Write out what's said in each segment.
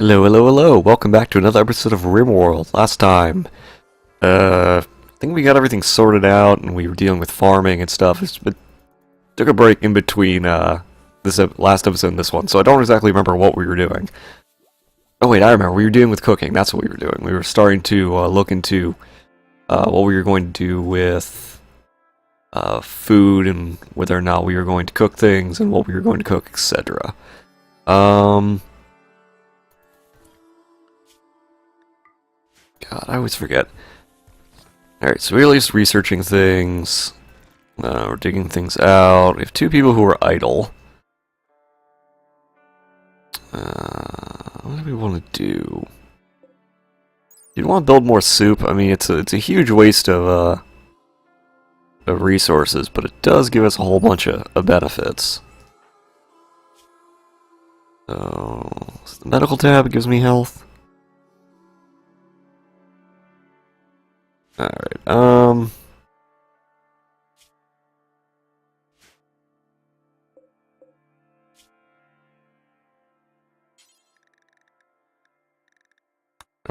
Hello, hello, hello! Welcome back to another episode of Rimworld. Last time, I think we got everything sorted out, and we were dealing with farming and stuff. Took a break in between this last episode and this one, so I don't exactly remember what we were doing. Oh wait, I remember. We were dealing with cooking. That's what we were doing. We were starting to look into what we were going to do with food and whether or not we were going to cook things and what we were going to cook, etc. God, I always forget. Alright, so we're at least researching things. We're digging things out. We have two people who are idle. What do we want to do? You'd want to build more soup. I mean, it's a huge waste of resources, but it does give us a whole bunch of benefits. So, the medical tab gives me health. Alright,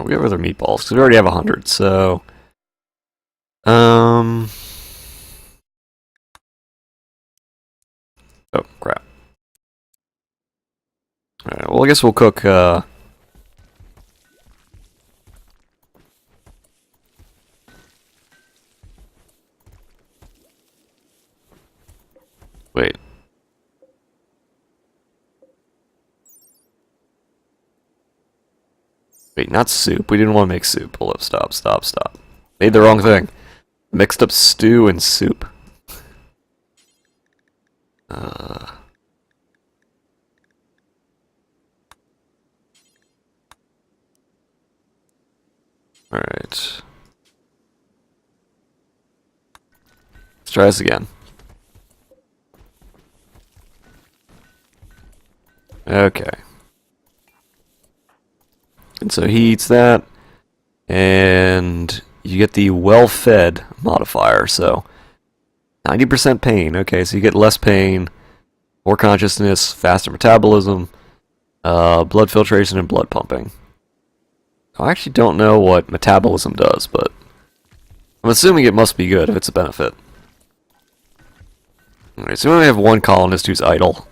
we have other meatballs, because we already have 100, so... Oh, crap. Alright, well, I guess we'll cook, Wait. Wait, not soup. We didn't want to make soup. Hold up, stop. Made the wrong thing. Mixed up stew and soup. Alright. Let's try this again. Okay. And so he eats that, and you get the well-fed modifier, so 90% pain. Okay, so you get less pain, more consciousness, faster metabolism, blood filtration, and blood pumping. I actually don't know what metabolism does, but I'm assuming it must be good if it's a benefit. Alright, so we only have one colonist who's idle.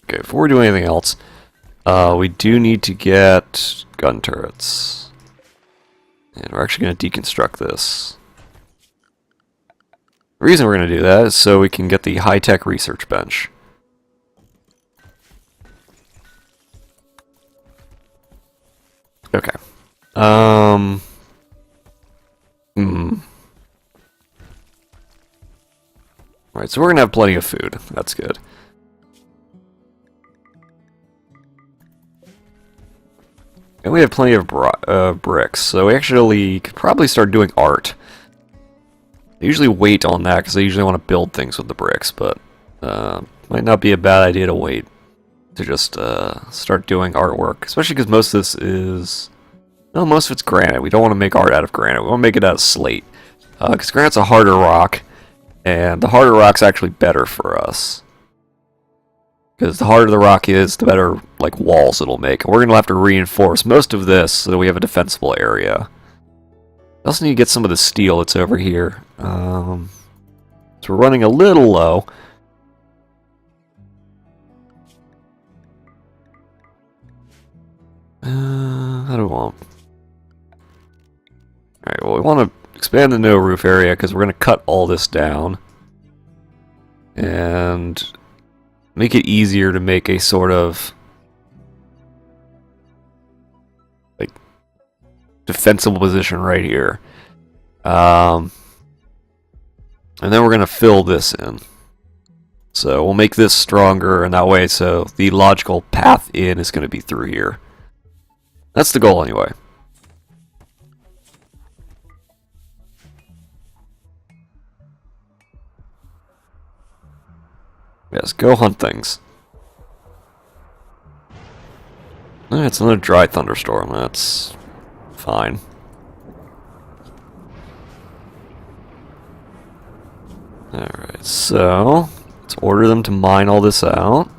Okay, before we do anything else, we do need to get gun turrets. And we're actually going to deconstruct this. The reason we're going to do that is so we can get the high-tech research bench. Okay. Alright, so we're going to have plenty of food. That's good. And we have plenty of bricks, so we actually could probably start doing art. I usually wait on that because I usually want to build things with the bricks, but might not be a bad idea to wait to just start doing artwork, especially because most of this is... No, most of it's granite. We don't want to make art out of granite. We want to make it out of slate. Because granite's a harder rock, and the harder rock's actually better for us. Because the harder the rock is, the better like walls it'll make. And we're going to have to reinforce most of this so that we have a defensible area. We also need to get some of the steel that's over here. So we're running a little low. How do we want? Alright, well we want to expand the no roof area because we're going to cut all this down. And make it easier to make a sort of like defensible position right here. And then we're going to fill this in. So we'll make this stronger, and that way so the logical path in is going to be through here. That's the goal anyway. Yes, go hunt things. It's another dry thunderstorm. That's fine. Alright, so let's order them to mine all this out.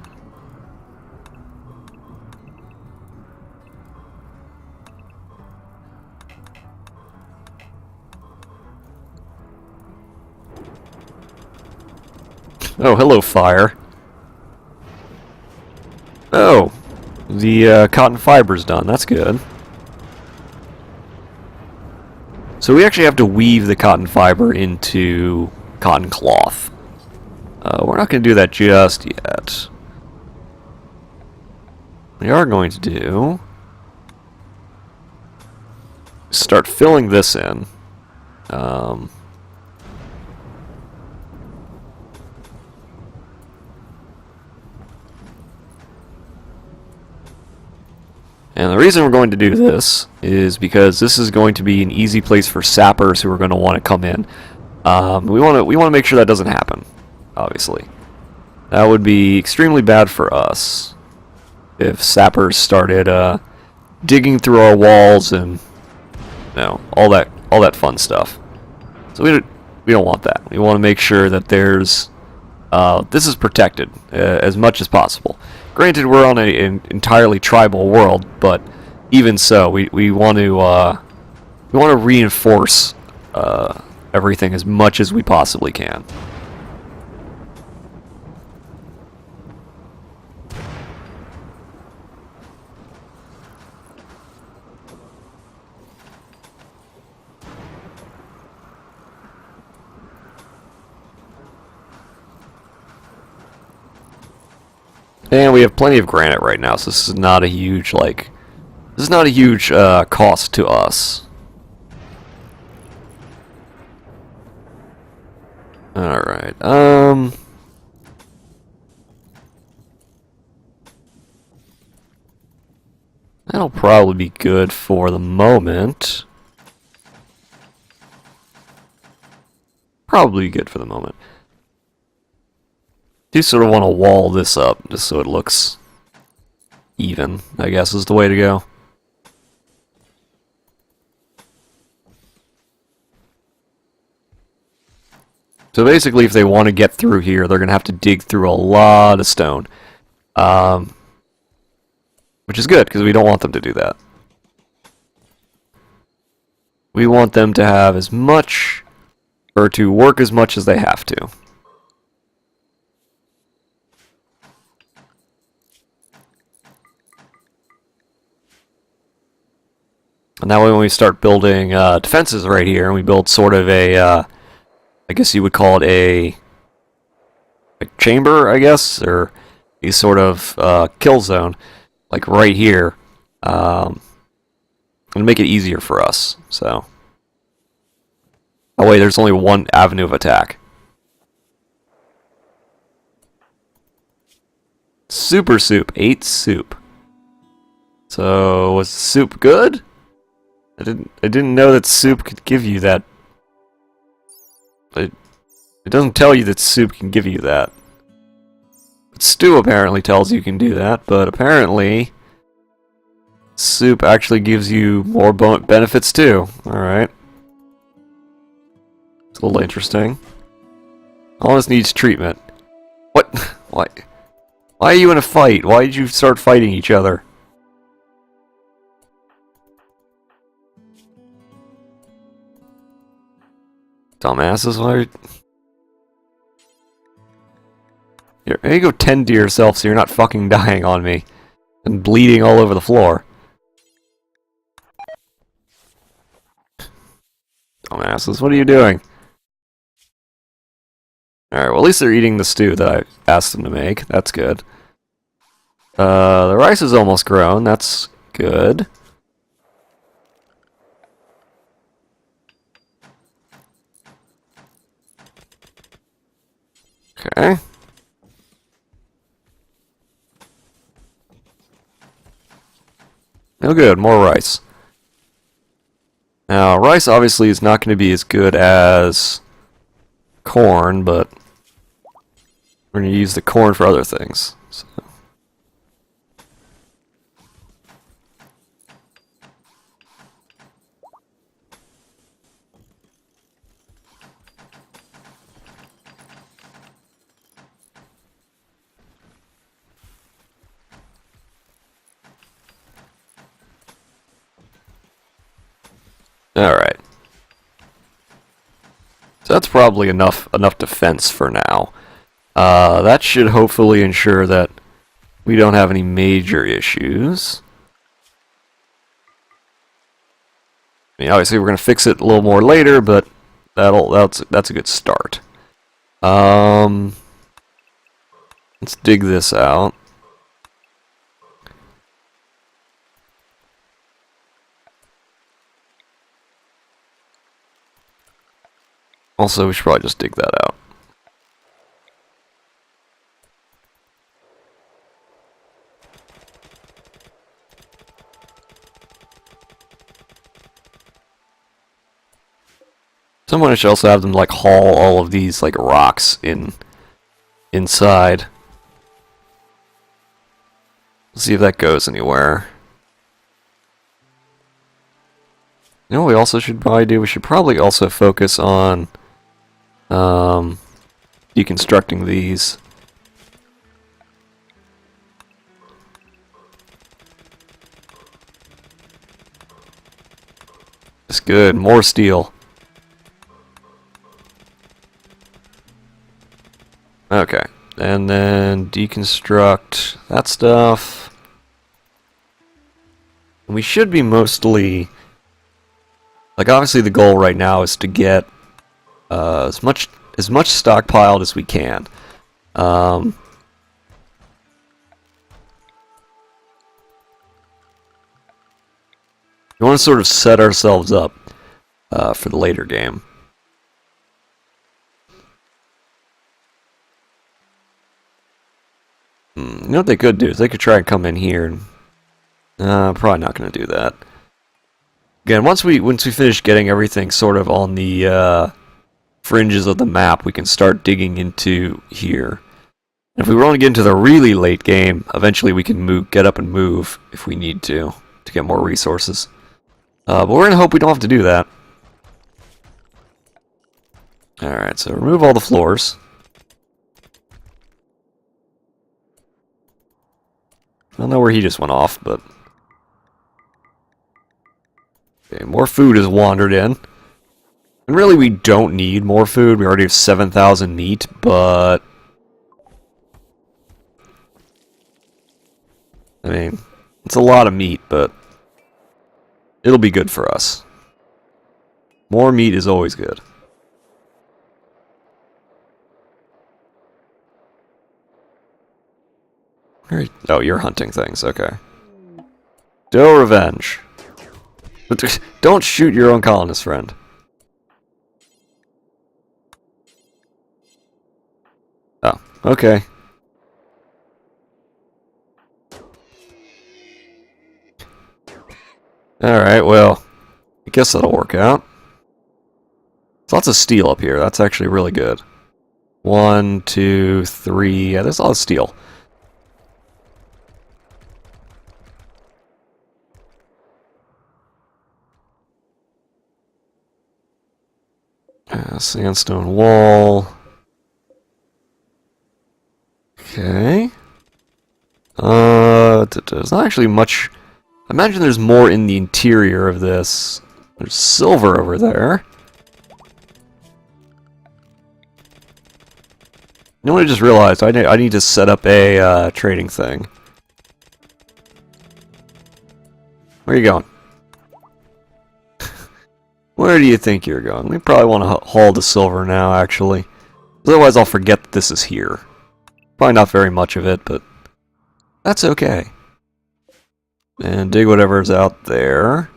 Oh, hello, fire. Oh, the cotton fiber's done. That's good. So we actually have to weave the cotton fiber into cotton cloth. We're not going to do that just yet. We are going to do... start filling this in. And the reason we're going to do this is because this is going to be an easy place for sappers who are going to want to come in. We want to make sure that doesn't happen, obviously. That would be extremely bad for us if sappers started digging through our walls and all that fun stuff. So we don't want that. We want to make sure that there's this is protected as much as possible. Granted, we're on an entirely tribal world, but even so, we want to reinforce everything as much as we possibly can. And we have plenty of granite right now, so this is not a huge cost to us. Alright, that'll probably be good for the moment. Probably good for the moment. Do sort of want to wall this up just so it looks even, I guess is the way to go. So basically, if they want to get through here, they're going to have to dig through a lot of stone. Which is good, because we don't want them to do that. We want them to have as much, or to work as much as they have to. And that way when we start building defenses right here, and we build sort of a, I guess you would call it a chamber, I guess, or a sort of kill zone, like right here, it'll make it easier for us, so. Oh wait, there's only one avenue of attack. Super soup, 8 soup. So, was the soup good? I didn't know that soup could give you that. It doesn't tell you that soup can give you that. But stew apparently tells you can do that, but apparently soup actually gives you more benefits too. Alright. It's a little interesting. All this needs treatment. What? Why? Why are you in a fight? Why did you start fighting each other? Dumbasses, why? Here, you go tend to yourself so you're not fucking dying on me and bleeding all over the floor. Dumbasses, what are you doing? Alright, well at least they're eating the stew that I asked them to make. That's good. The rice is almost grown. That's good. Okay. Oh good, more rice. Now, rice obviously is not going to be as good as corn, but we're going to use the corn for other things. So. Alright. So that's probably enough defense for now. That should hopefully ensure that we don't have any major issues. I mean, obviously we're going to fix it a little more later, but that's a good start. Let's dig this out. Also, we should probably just dig that out. Someone should also have them like haul all of these like rocks inside. Let's see if that goes anywhere. You know what we also should probably do? We should probably also focus on deconstructing these. That's good. More steel. Okay. And then deconstruct that stuff. We should be mostly... Like, obviously the goal right now is to get as much stockpiled as we can. We want to sort of set ourselves up for the later game. You know what they could do is they could try and come in here. And, probably not going to do that. Again, once we finish getting everything sort of on the fringes of the map, we can start digging into here. If we want to get into the really late game, eventually we can get up and move if we need to get more resources. But we're gonna hope we don't have to do that. Alright, so remove all the floors. I don't know where he just went off, but... Okay, more food has wandered in. And really we don't need more food. We already have 7,000 meat, but... I mean, it's a lot of meat, but... it'll be good for us. More meat is always good. Oh, you're hunting things, okay. Doe revenge. Don't shoot your own colonist friend. Oh, okay. Alright, well, I guess that'll work out. There's lots of steel up here. That's actually really good. 1, 2, 3. Yeah, there's a lot of steel. Sandstone wall. Okay. There's not actually much... I imagine there's more in the interior of this. There's silver over there. You know what I just realized? I need to set up a trading thing. Where are you going? Where do you think you're going? We probably want to haul the silver now, actually. Otherwise I'll forget that this is here. Probably not very much of it, but that's okay. And dig whatever's out there.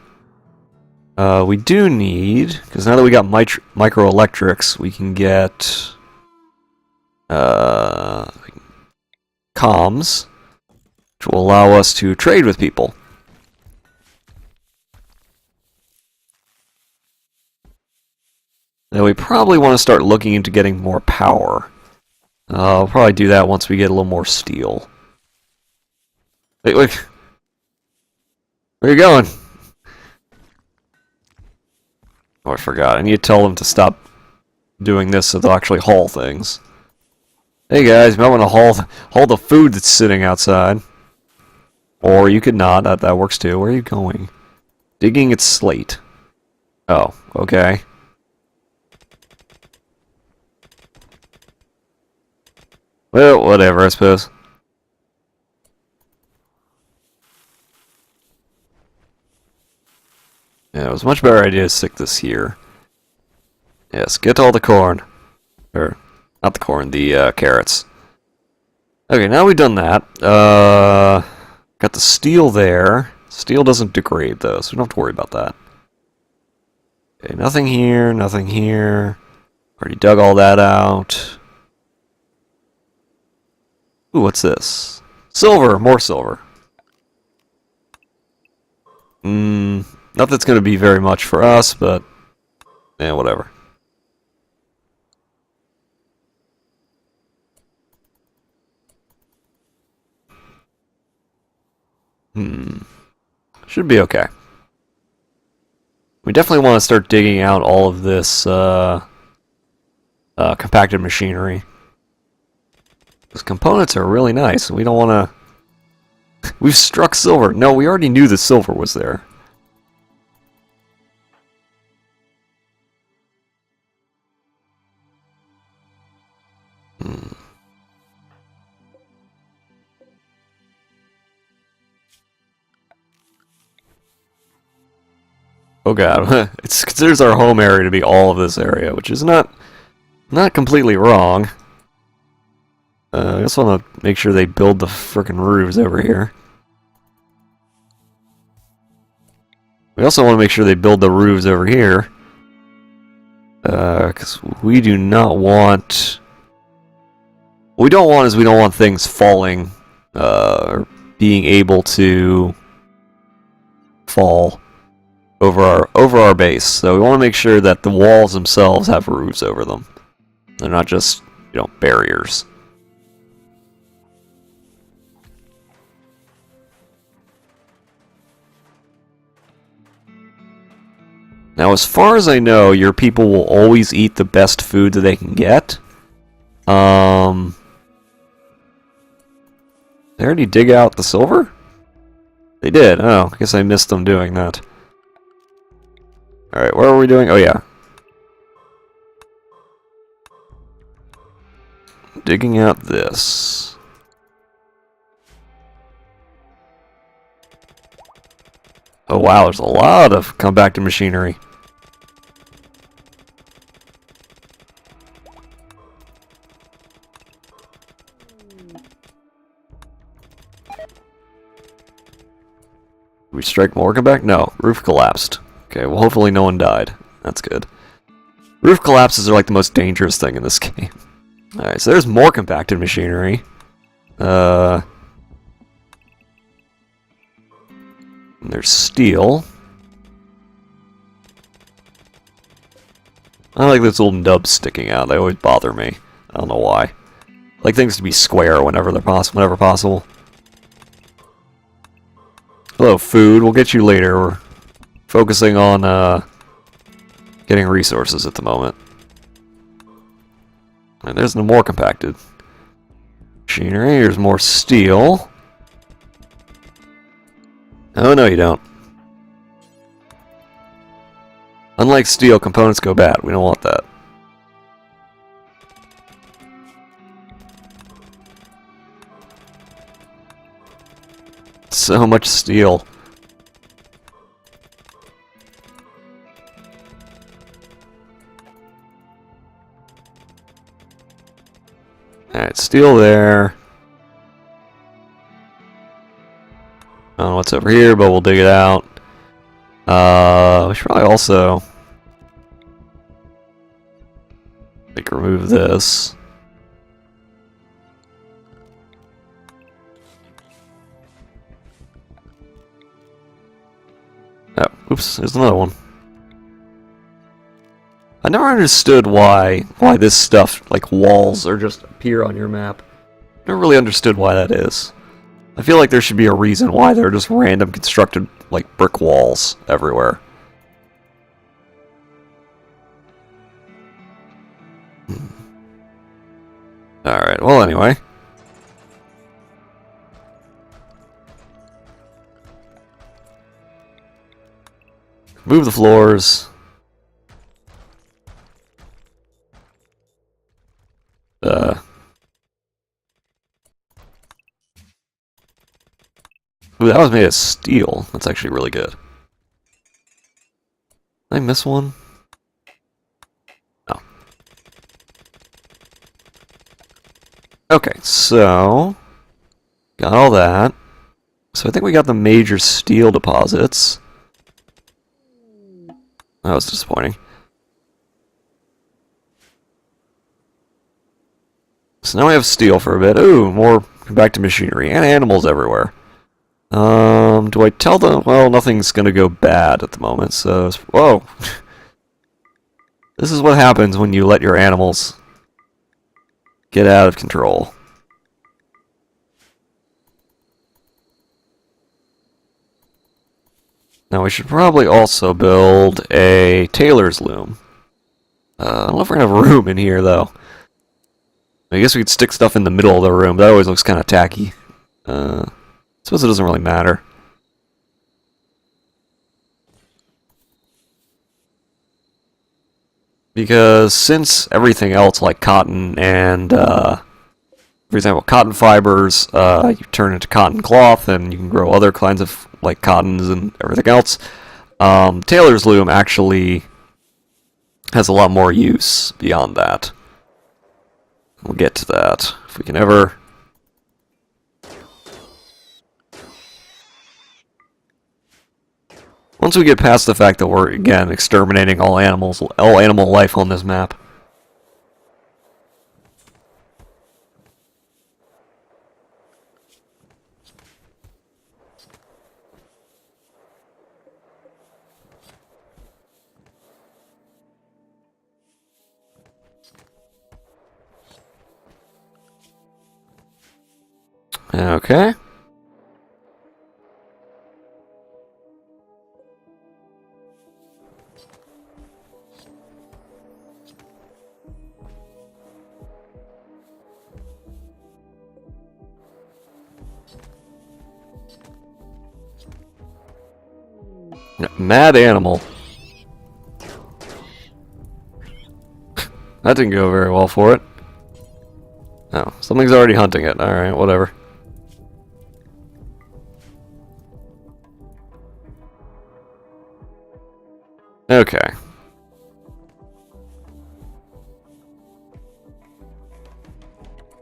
We do need, because now that we got microelectrics, we can get comms, which will allow us to trade with people. Now we probably want to start looking into getting more power. I'll probably do that once we get a little more steel. Wait. Where are you going? Oh, I forgot. I need to tell them to stop doing this so they'll actually haul things. Hey guys, you might want to haul the food that's sitting outside. Or you could not. That works too. Where are you going? Digging its slate. Oh, okay. Well, whatever, I suppose. Yeah, it was a much better idea to stick this here. Yes, get all the corn. Or, not the corn, the carrots. Okay, now we've done that. Got the steel there. Steel doesn't degrade, though, so we don't have to worry about that. Okay, nothing here, nothing here. Already dug all that out. Ooh, what's this? Silver! More silver. Not that's going to be very much for us, but... yeah, whatever. Should be okay. We definitely want to start digging out all of this compacted machinery. Those components are really nice, and we don't want to... We've struck silver. No, we already knew the silver was there. Oh god, it considers our home area to be all of this area, which is not completely wrong. I just want to make sure they build the frickin' roofs over here. We also want to make sure they build the roofs over here. Because we do not want... What we don't want is we don't want things falling, or being able to fall over our base. So we want to make sure that the walls themselves have roofs over them. They're not just, you know, barriers. Now, as far as I know, your people will always eat the best food that they can get. They already dig out the silver? They did. Oh, I guess I missed them doing that. Alright, what are we doing? Oh, yeah. Digging out this. Oh, wow, there's a lot of compacted machinery. We strike more back? No, roof collapsed. Okay, well hopefully no one died. That's good. Roof collapses are like the most dangerous thing in this game. Alright, so there's more compacted machinery. And there's steel. I like those little nubs sticking out. They always bother me. I don't know why. I like things to be square whenever possible. Hello, food. We'll get you later. We're focusing on getting resources at the moment. And there's no more compacted machinery. Here's more steel. Oh, no, you don't. Unlike steel, components go bad. We don't want that. So much steel. Alright, steel there. I don't know what's over here, but we'll dig it out. We should probably also like remove this. Oh, oops, there's another one. I never understood why this stuff, like walls, or just appear on your map. Never really understood why that is. I feel like there should be a reason why they're just random constructed, like, brick walls everywhere. Alright, well anyway. Move the floors. Ooh, that was made of steel. That's actually really good. Did I miss one? No. Okay, so got all that. So I think we got the major steel deposits. That was disappointing. So now we have steel for a bit. Ooh, more back to machinery and animals everywhere. Do I tell them? Well, nothing's gonna go bad at the moment, so... Whoa! This is what happens when you let your animals get out of control. Now we should probably also build a tailor's loom. I don't know if we're gonna have room in here, though. I guess we could stick stuff in the middle of the room, but that always looks kind of tacky. I suppose it doesn't really matter. Because since everything else, like cotton and, for example, cotton fibers, you turn into cotton cloth, and you can grow other kinds of, like, cottons and everything else, tailor's loom actually has a lot more use beyond that. We'll get to that, if we can ever... Once we get past the fact that we're, again, exterminating all animal life on this map. Okay. Mad animal. That didn't go very well for it. Oh, something's already hunting it. Alright, whatever. Okay.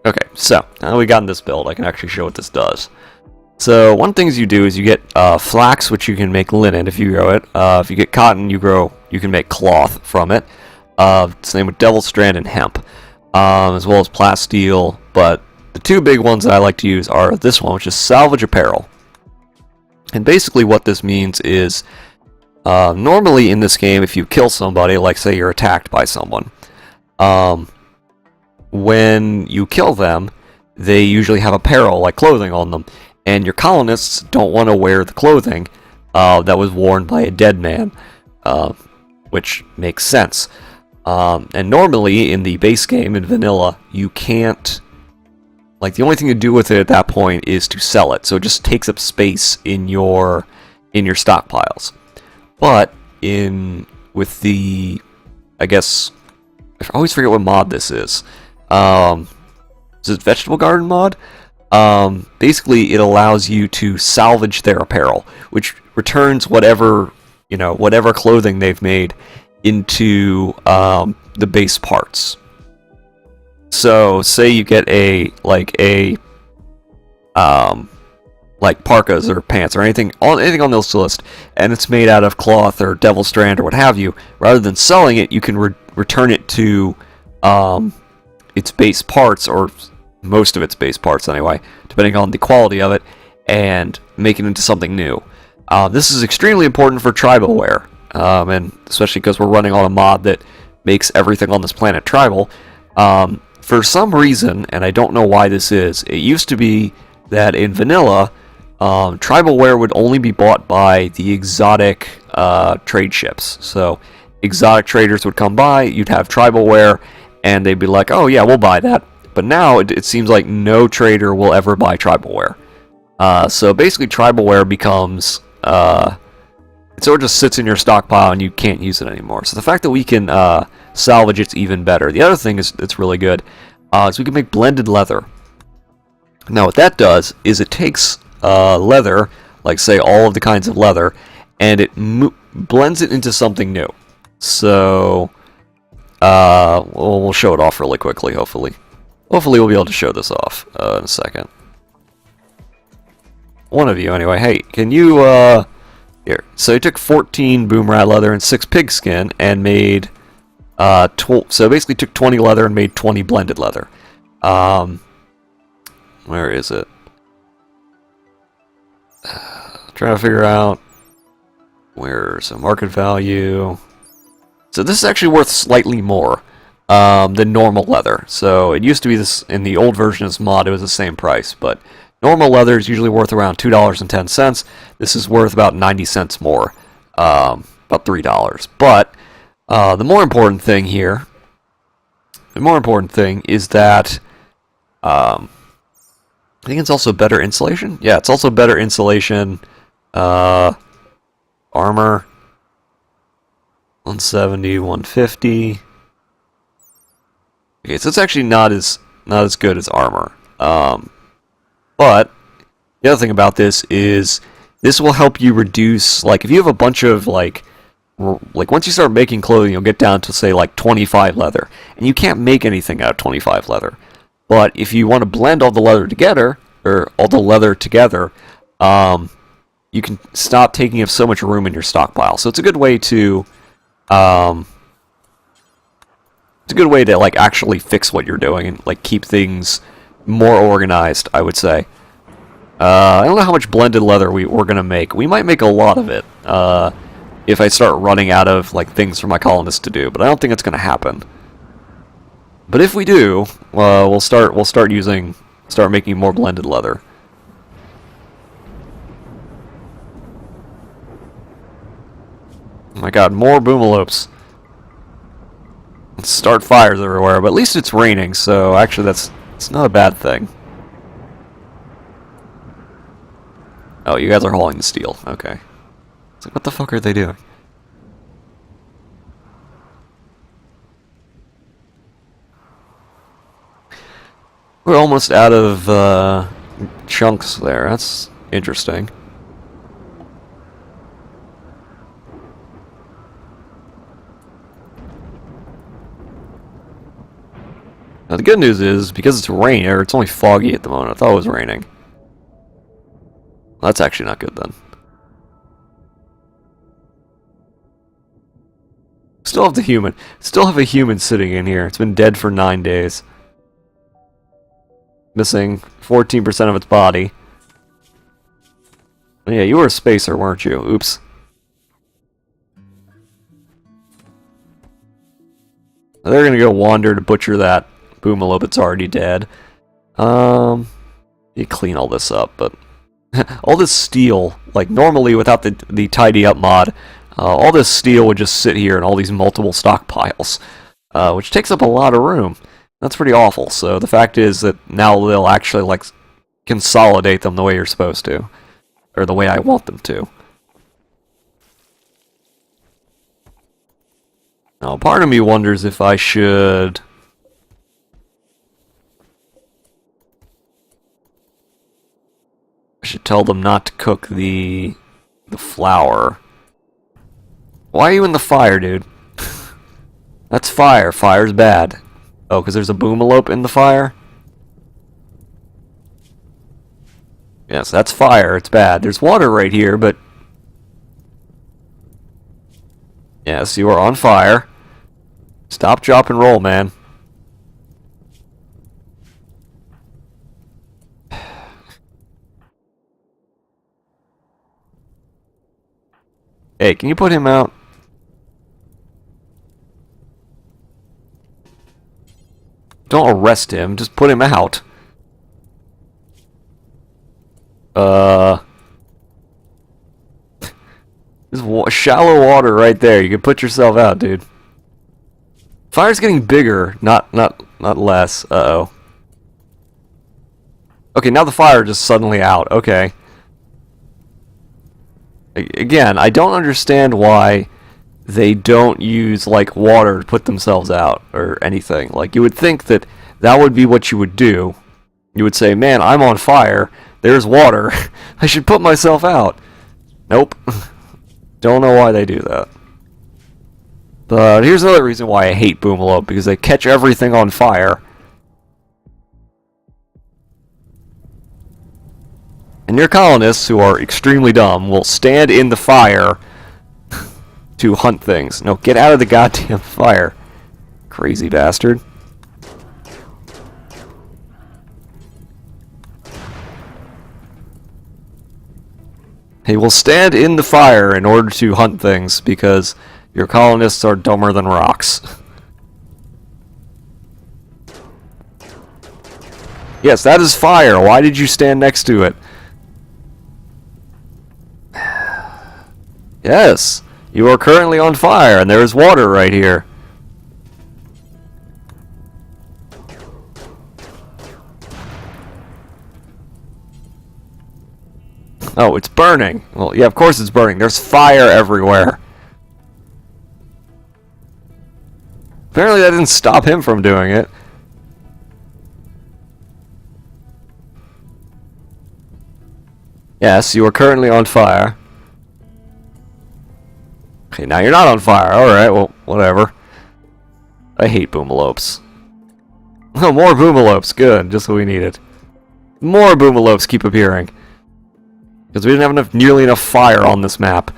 Okay, so, now we got in this build, I can actually show what this does. So, one thing you do is you get flax, which you can make linen if you grow it. If you get cotton, you can make cloth from it. Same with devil strand and hemp, as well as plasteel. But the two big ones that I like to use are this one, which is salvage apparel. And basically what this means is, normally in this game, if you kill somebody, like say you're attacked by someone, when you kill them, they usually have apparel, like clothing on them. And your colonists don't want to wear the clothing that was worn by a dead man, which makes sense. And normally in the base game, in vanilla, you can't... Like, the only thing to do with it at that point is to sell it, so it just takes up space in your stockpiles. But with the... I guess... I always forget what mod this is. Is it Vegetable Garden mod? Basically, it allows you to salvage their apparel, which returns whatever clothing they've made into the base parts. So, say you get like parkas or pants or anything on this list, and it's made out of cloth or devil strand or what have you. Rather than selling it, you can return it to its base parts, or most of its base parts anyway, depending on the quality of it, and make it into something new. This is extremely important for tribal wear, and especially because we're running on a mod that makes everything on this planet tribal. For some reason, and I don't know why this is, it used to be that in vanilla, tribal wear would only be bought by the exotic trade ships. So exotic traders would come by, you'd have tribal wear, and they'd be like, oh yeah, we'll buy that. But now it seems like no trader will ever buy tribal wear. So basically tribal wear becomes... it sort of just sits in your stockpile and you can't use it anymore. So the fact that we can salvage it's even better. The other thing that's really good is we can make blended leather. Now what that does is it takes leather like say all of the kinds of leather, and it blends it into something new. So, we'll show it off really quickly, hopefully. Hopefully we'll be able to show this off in a second. One of you, anyway. Hey, can you, here. So he took 14 boom rat leather and 6 pig skin and made, so basically took 20 leather and made 20 blended leather. Where is it? Trying to figure out where's the market value. So this is actually worth slightly more than normal leather. So it used to be this in the old version of this mod, it was the same price, but normal leather is usually worth around $2.10. This is worth about 90 cents more, about $3. But the more important thing here, is that I think it's also better insulation. Yeah, it's also better insulation. Armor 170, 150. Okay, so it's actually not as good as armor. But the other thing about this is this will help you reduce, like if you have a bunch of like once you start making clothing, you'll get down to say like 25 leather, and you can't make anything out of 25 leather. But if you want to blend all the leather together, you can stop taking up so much room in your stockpile. So it's a good way to like actually fix what you're doing and like keep things more organized, I would say. I don't know how much blended leather we're gonna make. We might make a lot of it if I start running out of like things for my colonists to do, but I don't think it's gonna happen. But if we do, we'll start making more blended leather. Oh my god, more boomalopes. Let's start fires everywhere, but at least it's raining, so actually it's not a bad thing. Oh, you guys are hauling the steel. Okay. It's like, what the fuck are they doing? We're almost out of chunks there. That's interesting. Now the good news is, because it's raining, or it's only foggy at the moment. I thought it was raining. Well, that's actually not good then. Still have a human sitting in here. It's been dead for 9 days. Missing 14% of its body. Yeah, you were a spacer, weren't you? Oops. They're gonna go wander to butcher that boomalope that's already dead. You clean all this up, but all this steel, like normally without the tidy up mod, all this steel would just sit here in all these multiple stockpiles, which takes up a lot of room. That's pretty awful. So the fact is that now they'll actually like consolidate them the way you're supposed to, or the way I want them to. Now, part of me wonders if I should tell them not to cook the flour. Why are you in the fire, dude? That's fire. Fire's bad. Oh, because there's a boomalope in the fire? Yes, that's fire. It's bad. There's water right here, but... Yes, you are on fire. Stop, drop, and roll, man. Hey, can you put him out? Don't arrest him, just put him out. There's shallow water right there. You can put yourself out, dude. Fire's getting bigger, not less. Uh-oh. Okay, now the fire just suddenly out. Okay. Again, I don't understand why they don't use, like, water to put themselves out, or anything. Like, you would think that that would be what you would do. You would say, man, I'm on fire. There's water. I should put myself out. Nope. Don't know why they do that. But here's another reason why I hate Boomalope, because they catch everything on fire. And your colonists, who are extremely dumb, will stand in the fire to hunt things. No, get out of the goddamn fire. Crazy bastard. He will stand in the fire in order to hunt things, because your colonists are dumber than rocks. Yes, that is fire. Why did you stand next to it? Yes, you are currently on fire, and there is water right here. Oh, it's burning. Well, yeah, of course it's burning. There's fire everywhere. Apparently that didn't stop him from doing it. Yes, you are currently on fire. Okay, now you're not on fire. Alright, well, whatever. I hate Boomalopes. Oh, more Boomalopes. Good, just what we needed. More Boomalopes keep appearing. Because we didn't have nearly enough fire on this map.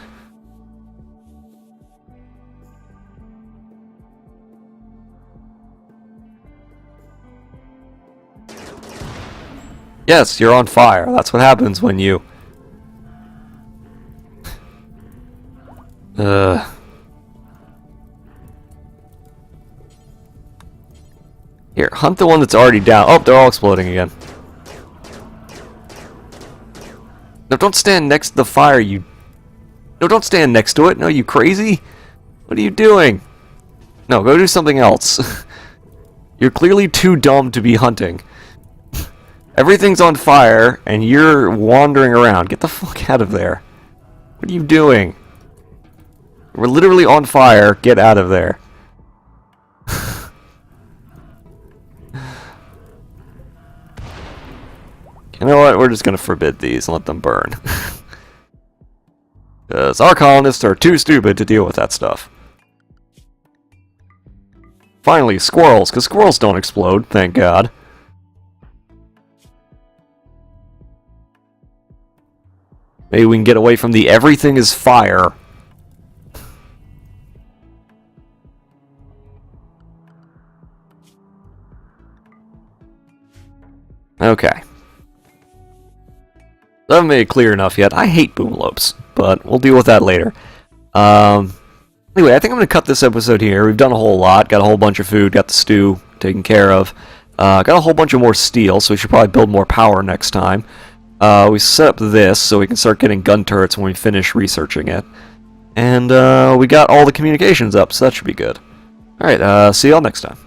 Yes, you're on fire. That's what happens when you... Here, hunt the one that's already down. Oh, they're all exploding again. No, don't stand next to the fire, you... No, don't stand next to it. No, you crazy? What are you doing? No, go do something else. You're clearly too dumb to be hunting. Everything's on fire, and you're wandering around. Get the fuck out of there. What are you doing? We're literally on fire. Get out of there. You know what? We're just going to forbid these and let them burn. Because our colonists are too stupid to deal with that stuff. Finally, squirrels, because squirrels don't explode, thank God. Maybe we can get away from the everything is fire. Okay. I haven't made it clear enough yet. I hate Boomalopes, but we'll deal with that later. Anyway, I think I'm going to cut this episode here. We've done a whole lot. Got a whole bunch of food. Got the stew taken care of. Got a whole bunch of more steel, so we should probably build more power next time. We set up this so we can start getting gun turrets when we finish researching it. And we got all the communications up, so that should be good. Alright, see y'all next time.